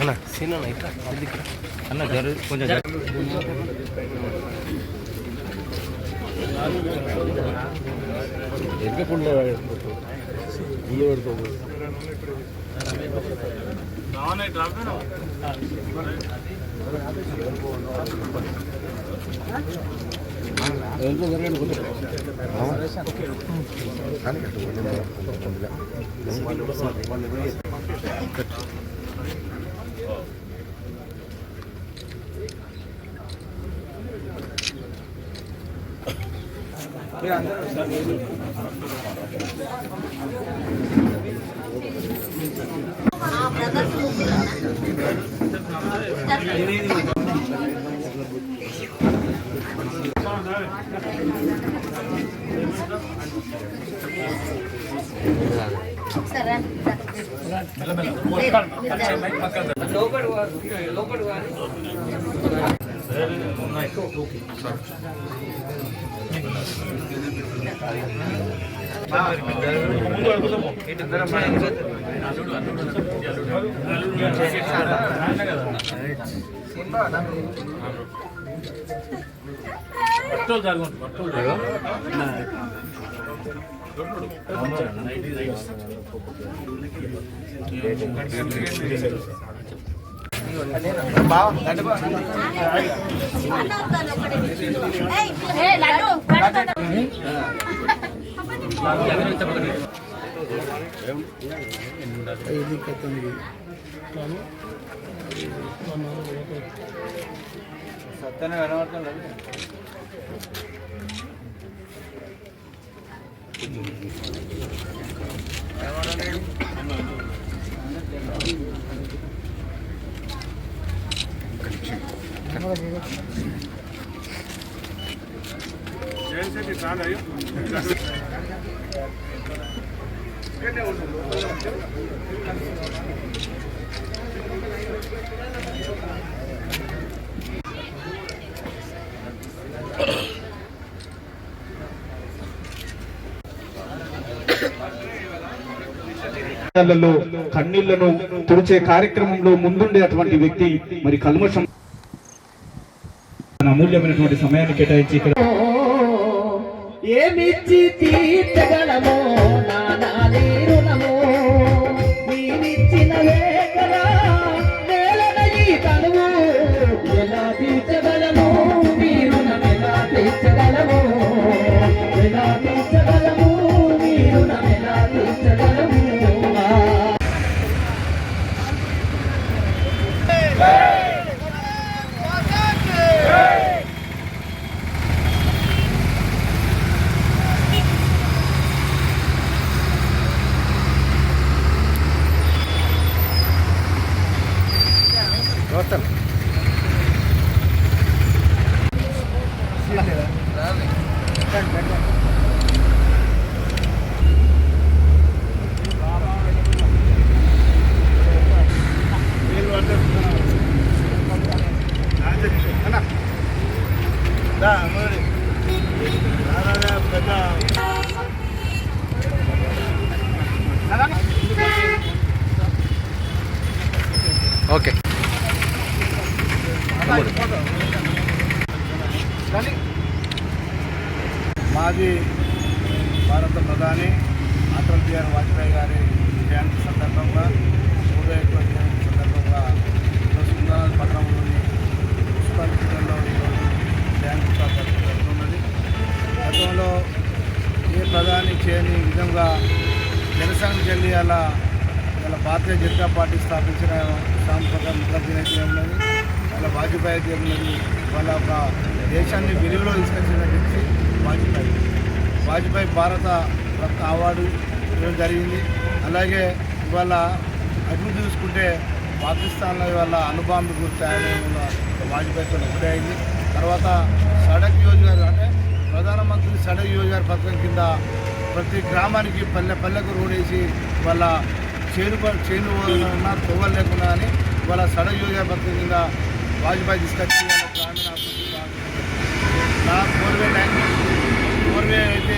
అన్న సీన్ అన్న ఇక్కడ అన్న జరు కొంచెం ఎక్కకుండా ముందు పెడతాము సత్యనే కనబడుతుంది కన్నీళ్లను తుడిచే కార్యక్రమంలో ముందుండేటువంటి వ్యక్తి మరి కల్మషం అమూల్యమైనటువంటి సమయాన్ని కేటాయించి ఇక్కడ ఏమిచ్చి తీర్చగలమో నానాది రుణమో నీవిచ్చిన వేగరా నేలన ఈ తనువు ఎలా తీర్చగలమో నీ రుణం ఎలా తీర్చగలమో ఎలా తీర్చగలము నీ రుణం ఎలా తీర్చగలము ఓకే మాజీ భారత ప్రధాని అటల్ బిహారీ వాజ్పేయి గారి జయంతి సందర్భంగా 101వ జయంతి సందర్భంగా సుందరనాథ్ పట్టణంలోని పుష్పంలో ఈరోజు జయంతి జరుగుతున్నది. గతంలో ఏ ప్రధాని చేయని విధంగా జనసంఘ్ చెల్లి అలా భారతీయ జనతా పార్టీ స్థాపించిన సాంస్కృతిక ముఖర్జీ ఉన్నది, వాళ్ళ వాజ్పేయి ఉన్నది. వాళ్ళ ఒక దేశాన్ని వెలుగులో తీసుకొచ్చిన వ్యక్తి వాజ్పేయి భారత రత్న అవార్డు ఇవ్వడం జరిగింది. అలాగే ఇవాళ అభివృద్ధి చూసుకుంటే పాకిస్తాన్లో ఇవాళ అణుబాంబు గుర్తు వాజ్పేయితో ఒకటే అయింది. తర్వాత సడక్ యోజన అంటే ప్రధానమంత్రి సడక్ యోజన పథకం కింద ప్రతి గ్రామానికి పల్లెకు రోడ్ వేసి వాళ్ళ చేను ఉన్నా తొవ్వలు లేకుండా అని వాళ్ళ సడక్ యోజన పథకం కింద వాజ్పేయి తీసుకొచ్చి వాళ్ళ గ్రామీణ అభివృద్ధి ఫోర్వే అయితే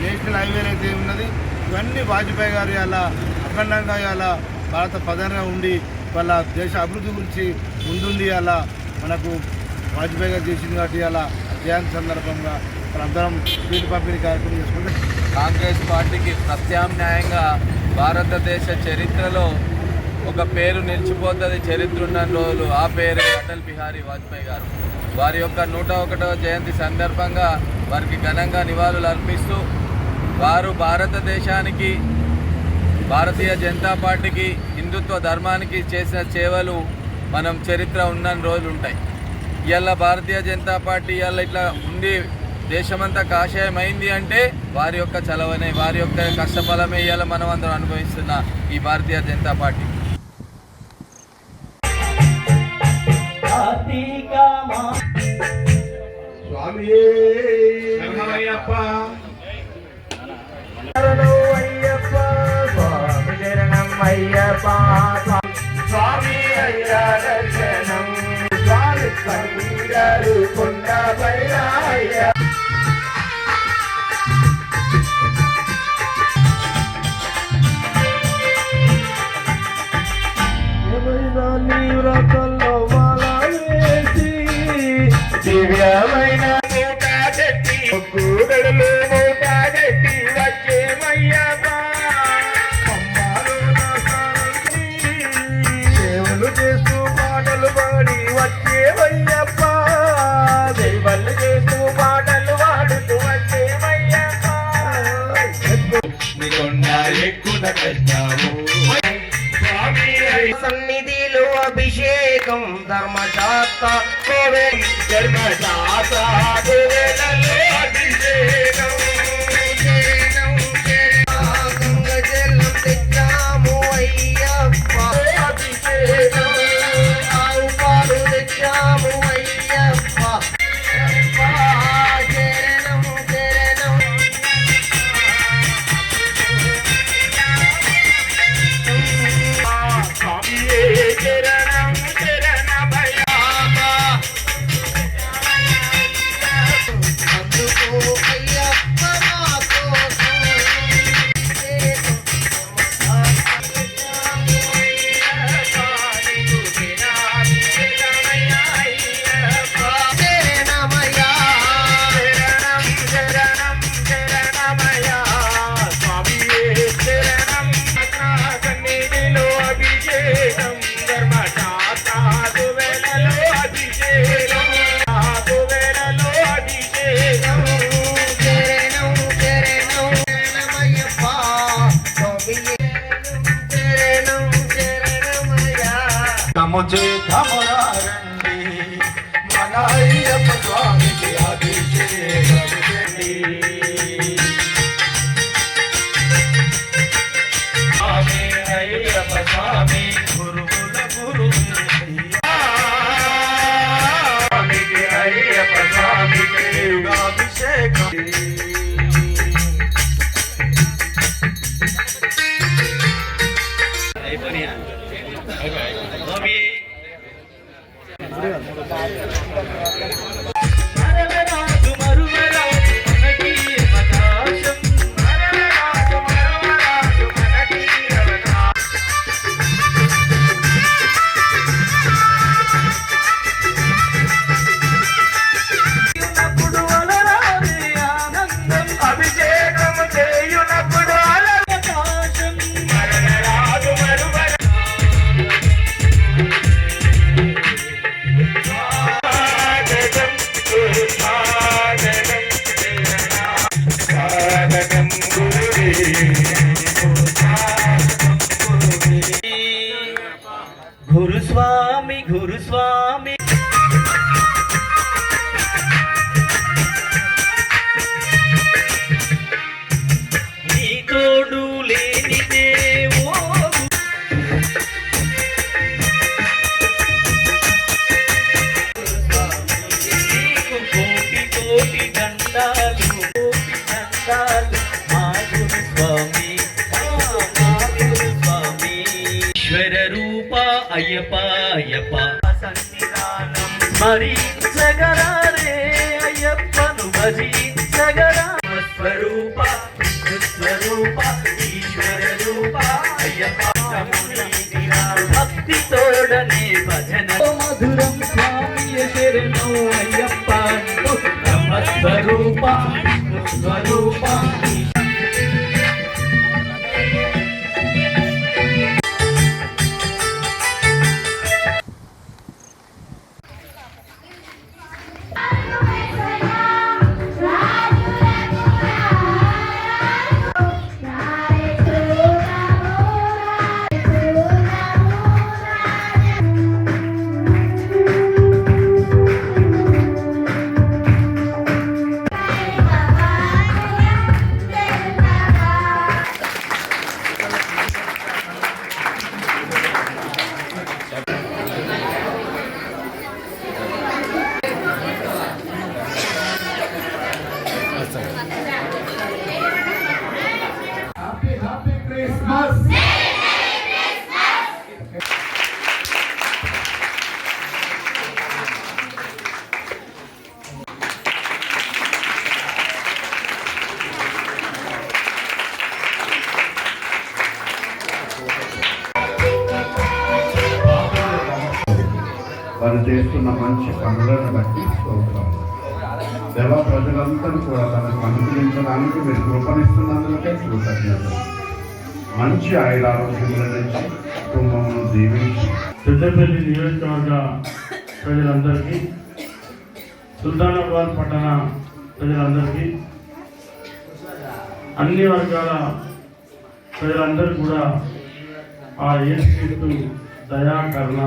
నేషనల్ హైవేలు అయితే ఉన్నది. ఇవన్నీ వాజ్పేయి గారు ఇలా అఖండంగా ఇలా భారత ప్రధానిగా ఉండి వాళ్ళ దేశ అభివృద్ధి గురించి ముందుండి అలా మనకు వాజ్పేయి గారు చేసింది కాబట్టి అలా జయంతి సందర్భంగా అందరం స్వీట్ పంపిణీ కార్యక్రమం చేసుకుంటే కాంగ్రెస్ పార్టీకి ప్రత్యామ్నాయంగా భారతదేశ చరిత్రలో ఒక పేరు నిలిచిపోతుంది. చరిత్ర ఉన్న రోజులు ఆ పేరు అటల్ బిహారీ వాజ్పేయి గారు. వారి యొక్క 101వ జయంతి సందర్భంగా వారికి ఘనంగా నివాళులు అర్పిస్తూ వారు భారతదేశానికి, భారతీయ జనతా పార్టీకి, హిందుత్వ ధర్మానికి చేసిన సేవలు మనం చరిత్ర ఉన్న రోజులు ఉంటాయి. ఇవాళ భారతీయ జనతా పార్టీ ఇవాళ ఇట్లా ఉండి దేశమంతా కాషాయమైంది అంటే వారి యొక్క చలవనే, వారి యొక్క కష్టఫలమే ఇవాళ మనం అందరం అనుభవిస్తున్న ఈ భారతీయ జనతా పార్టీ. దివ్యమైన కూడలు మూటగట్టి వచ్చేమయ్యప్ప, సేవలు చేస్తూ పాటలు పాడి వచ్చేమయ్యప్ప, దైవాలు చేస్తూ పాటలు పాడుతూ వచ్చేమయ్యప్ప, ఎక్కువ కష్టాము సన్నిధిలో అభిషేకం ధర్మశాస్త్ర అభిషేకం గంగ జలం తెచ్చాము అయ్యప్ప, అభిషేకం ఆవు పాలు తెచ్చాము అయ్యప్ప, చరణం చరణం చేద్దామురండి మన అయ్యప్ప స్వామికి అభిషేకం స్వామి అయ్యప్ప స్వామి గురువుల గురువు స్వామికి అయ్యప్ప స్వామికి అభిషేకం గురుస్వామి గురుస్వామి నీ తోడు లేనిదే ఓ కోటి కోటి దండాలు మా గురుస్వామి ఈశ్వర రూప అయ్యప్ప అయ్యప్ప సన్నిధానం స్మరించగరారే అయ్యప్పను భజించగరా స్వరూప ఈశ్వర రూప అయ్యప్ప భక్తి తోడనే భజన మధురం స్వామియ శరణం అయ్యప్ప బ్రహ్మస్వరూప స్వరూప వారు చేస్తున్న మంచి పనులను బట్టి స్తోత్రం. దేవ ప్రజలందరూ కూడా తనకు అనుగ్రహించడానికి మీరు కృపణిస్తున్నందుకే కృతజ్ఞతలు. మంచి ఆయురారోగ్యముల నుంచి కుటుంబమును దీవించి పెద్దపల్లి నియోజకవర్గ ప్రజలందరికీ, సుల్తానాబాద్ పట్టణ ప్రజలందరికీ, అన్ని వర్గాల ప్రజలందరూ కూడా ఆ యేసుక్రీస్తు దయా కరుణ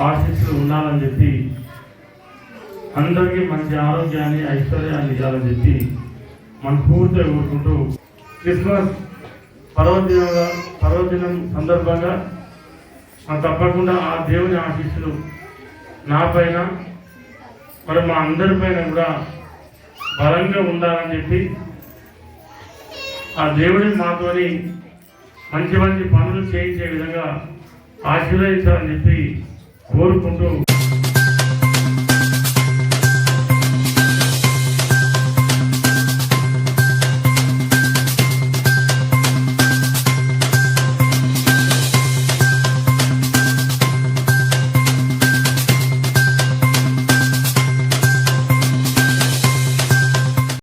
ఆశీస్సులు ఉండాలని చెప్పి, అందరికీ మంచి ఆరోగ్యాన్ని ఐశ్వర్యాన్ని ఇవ్వాలని చెప్పి మనస్ఫూర్తిగా కోరుకుంటూ, క్రిస్మస్ పర్వదినం సందర్భంగా తప్పకుండా ఆ దేవుని ఆశీస్సులు నా పైన మరి మా అందరిపైన కూడా బలంగా ఉండాలని చెప్పి, ఆ దేవుడి మాతోని మంచి మంచి పనులు చేయించే విధంగా ఆశీర్వదించాలని చెప్పి కోరుకుంటూ